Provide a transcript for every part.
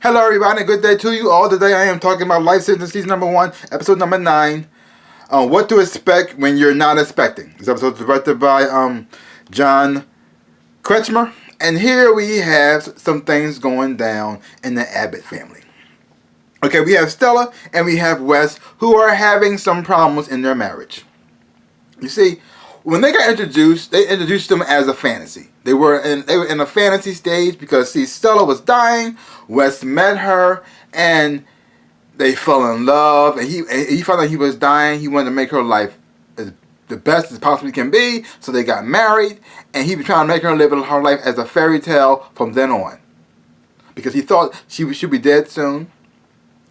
Hello everybody, good day to you all. Today I am talking about Life Sentence Season number 1, episode number 9. What to expect when you're not expecting. This episode is directed by John Kretschmer. And here we have some things going down in the Abbott family. Okay, we have Stella and we have Wes who are having some problems in their marriage. You see, when they got introduced, they introduced them as a fantasy. They were in a fantasy stage because, see, Stella was dying. Wes met her, and they fell in love. And he found out he was dying. He wanted to make her life the best as possibly can be. So they got married, and he was trying to make her live her life as a fairy tale from then on, because he thought she should be dead soon,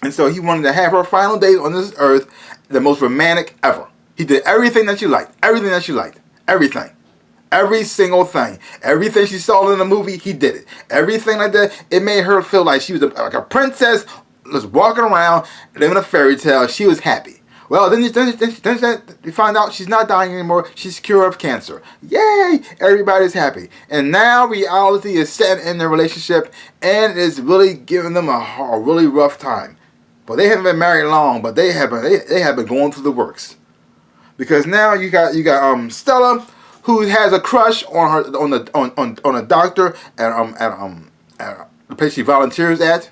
and so he wanted to have her final days on this earth the most romantic ever. He did everything that she liked. Everything that she liked. Everything. Every single thing. Everything she saw in the movie, he did it. Everything like that, it made her feel like she was like a princess, just walking around, living a fairy tale. She was happy. Well, then you find out she's not dying anymore. She's cured of cancer. Yay! Everybody's happy. And now reality is setting in their relationship, and it's really giving them a really rough time. But they haven't been married long, but they have been going through the works. Because now you got Stella, who has a crush on a doctor at the place she volunteers at.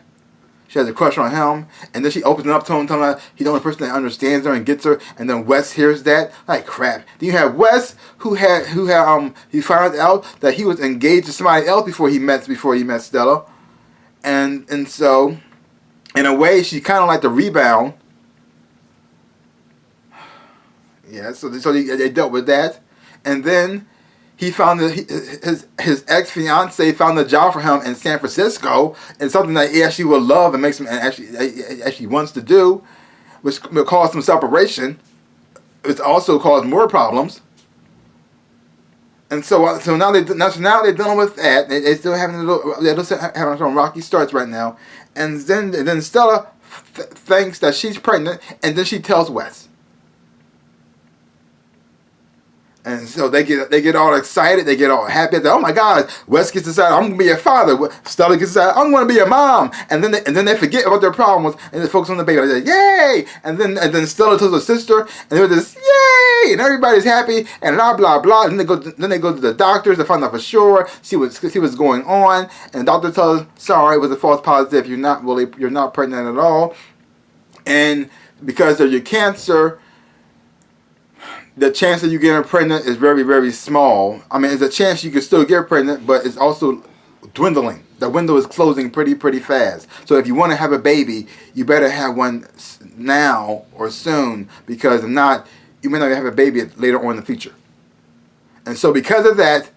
She has a crush on him, and then she opens it up to him, telling her he's the only person that understands her and gets her. And then Wes hears that, like crap. Then you have Wes, he found out that he was engaged to somebody else before he met Stella, and so in a way she kind of like the rebound. Yeah, so they dealt with that, and then he found that his ex-fiance found a job for him in San Francisco, and something that he actually will love and makes him actually wants to do, which will cause some separation. It's also caused more problems, and so now they're dealing with that. They're still having some rocky starts right now, and then Stella thinks that she's pregnant, and then she tells Wes. And so they get all excited, they get all happy. Oh my God! Wes gets decided, I'm gonna be a father. Stella gets decided, I'm gonna be a mom. And then they forget about their problems and they focus on the baby. They say, yay! And then Stella tells her sister, and they're just yay! And everybody's happy and blah blah blah. And then they go to the doctors to find out for sure, see what's going on. And the doctor tells her, sorry, it was a false positive. You're not pregnant at all. And because of your cancer, the chance that you get pregnant is very, very small. I mean, it's a chance you can still get pregnant, but it's also dwindling. The window is closing pretty fast. So if you want to have a baby, you better have one now or soon, because if not, you may not have a baby later on in the future. And so because of that,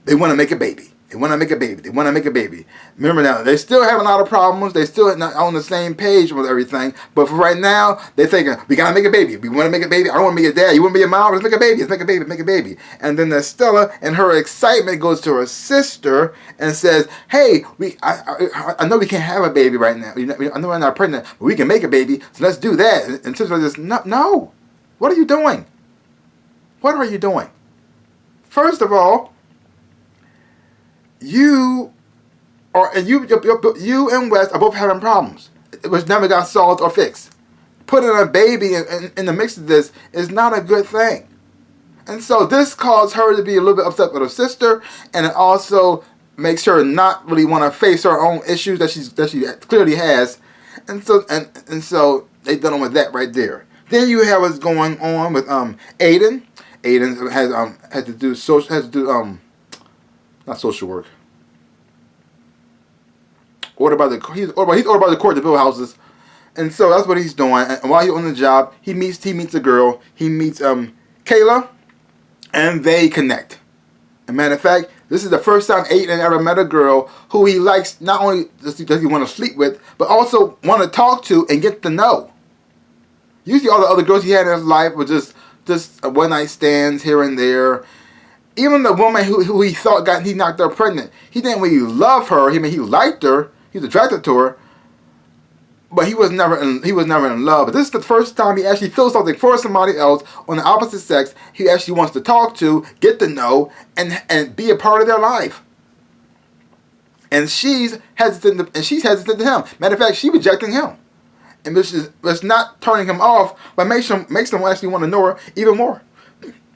they want to make a baby. They want to make a baby. Remember now, they still have a lot of problems. They still not on the same page with everything. But for right now, they're thinking, we got to make a baby. We want to make a baby. I don't want to be a dad. You want to be a mom? Let's make a baby. Let's make a baby. And then Stella, in her excitement, goes to her sister and says, hey, I know we can't have a baby right now. I know we're not pregnant, but we can make a baby. So let's do that. And sister says, no. What are you doing? What are you doing? First of all, you and Wes are both having problems, which never got solved or fixed. Putting a baby in the mix of this is not a good thing. And so this caused her to be a little bit upset with her sister, and it also makes her not really want to face her own issues that she clearly has. And so they dealing with that right there. Then you have what's going on with Aiden. Aiden has to do not social work. He's ordered by the court to build houses, and so that's what he's doing. And while he's on the job, he meets a girl. He meets Kayla, and they connect. As a matter of fact, this is the first time Aiden ever met a girl who he likes. Not only does he want to sleep with, but also want to talk to and get to know. Usually, all the other girls he had in his life were just one night stands here and there. Even the woman who he thought he knocked her pregnant, he didn't really love her. He liked her. He was attracted to her, but he was never in love. But this is the first time he actually feels something for somebody else on the opposite sex. He actually wants to talk to, get to know, and be a part of their life. And she's hesitant to him. Matter of fact, she's rejecting him. And it's not turning him off, but makes him actually want to know her even more.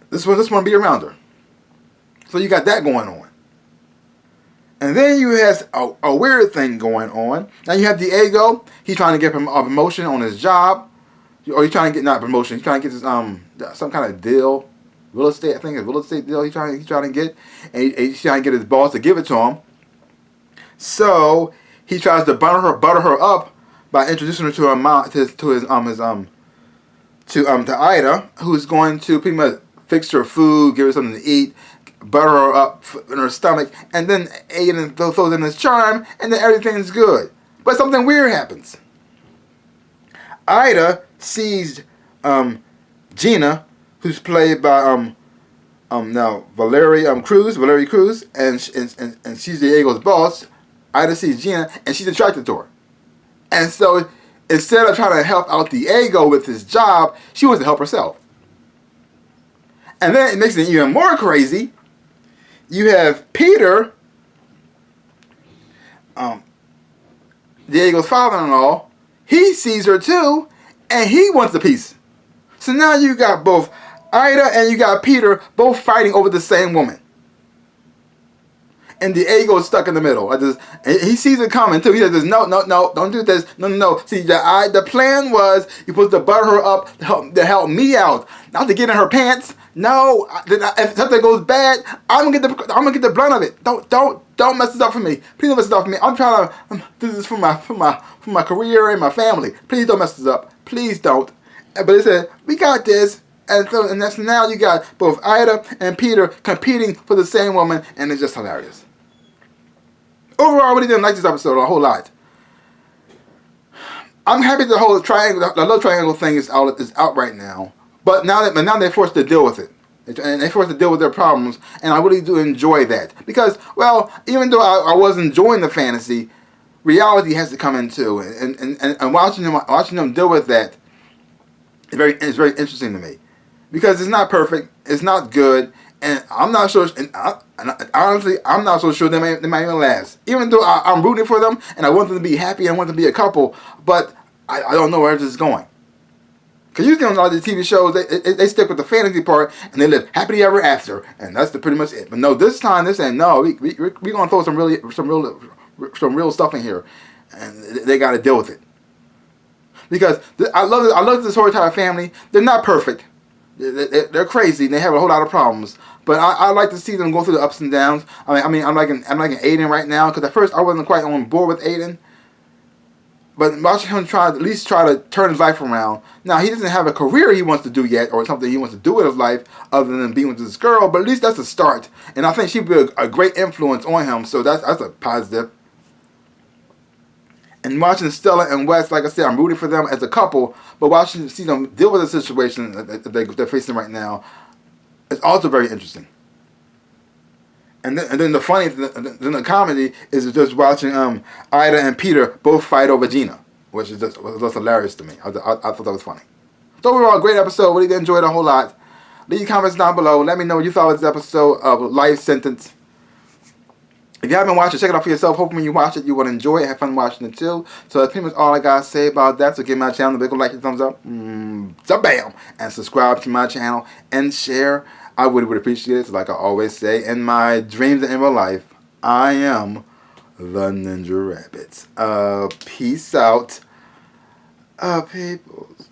This one want to be around her. So you got that going on. And then you have a weird thing going on. Now you have Diego. He's trying to get a promotion on his job. Or he's trying to get, not promotion, he's trying to get this, some kind of deal. Real estate, I think it's a real estate deal he's trying to get. And he's trying to get his boss to give it to him. So he tries to butter her up by introducing her to her mom, to Ida, who's going to pretty much fix her food, give her something to eat, butter her up in her stomach, and then Aiden throws in his charm, and then everything's good. But something weird happens. Ida sees Gina, who's played by now Valerie Cruz, and she's Diego's boss. Ida sees Gina, and she's attracted to her. And so instead of trying to help out Diego with his job, she wants to help herself. And then it makes it even more crazy. You have Peter, Diego's father-in-law. He sees her too, and he wants a piece. So now you got both Ida and you got Peter both fighting over the same woman. And Diego is stuck in the middle. He sees it coming too. He says, no, don't do this. No. See, the plan was you're supposed to butter her up to help me out, not to get in her pants. No, if something goes bad, I'm gonna get the brunt of it. Don't mess this up for me. Please don't mess this up for me. I'm trying to do this for my career and my family. Please don't mess this up. Please don't. But they said, we got this. And that's now you got both Ida and Peter competing for the same woman, and it's just hilarious. Overall, I really didn't like this episode a whole lot. I'm happy the whole triangle, the love triangle thing is out right now. But now they're forced to deal with it, and they're forced to deal with their problems, and I really do enjoy that because, well, even though I was enjoying the fantasy, reality has to come in too, and watching them deal with that is very interesting to me. Because it's not perfect, it's not good, and I'm not sure. And honestly, I'm not so sure they might even last. Even though I'm rooting for them and I want them to be happy, I want them to be a couple, but I don't know where this is going. Because usually on a lot of the TV shows, they stick with the fantasy part and they live happily ever after, and that's pretty much it. But no, this time they're saying no, we gonna throw some real stuff in here, and they got to deal with it. Because I love this Storyteller family. They're not perfect. They're crazy and they have a whole lot of problems, but I like to see them go through the ups and downs. I mean, I'm liking Aiden right now because at first I wasn't quite on board with Aiden, but watching him at least try to turn his life around. Now he doesn't have a career he wants to do yet, or something he wants to do with his life other than being with this girl, but at least that's a start, and I think she'd be a great influence on him. So that's a positive. And watching Stella and Wes, like I said, I'm rooting for them as a couple, but see them deal with the situation that they're facing right now is also very interesting. And then the comedy is just watching Ida and Peter both fight over Gina, which was just hilarious to me. I thought that was funny. So overall, great episode. Really enjoyed it a whole lot. Leave your comments down below. Let me know what you thought of this episode of Life Sentence. If you haven't watched it, check it out for yourself. Hopefully when you watch it, you will enjoy it. Have fun watching it too. So that's pretty much all I got to say about that. So give my channel a big like and thumbs up. Bam! And subscribe to my channel and share. I would appreciate it. So like I always say, in my dreams and in real life, I am the Ninja Rabbit. Peace out. Peoples.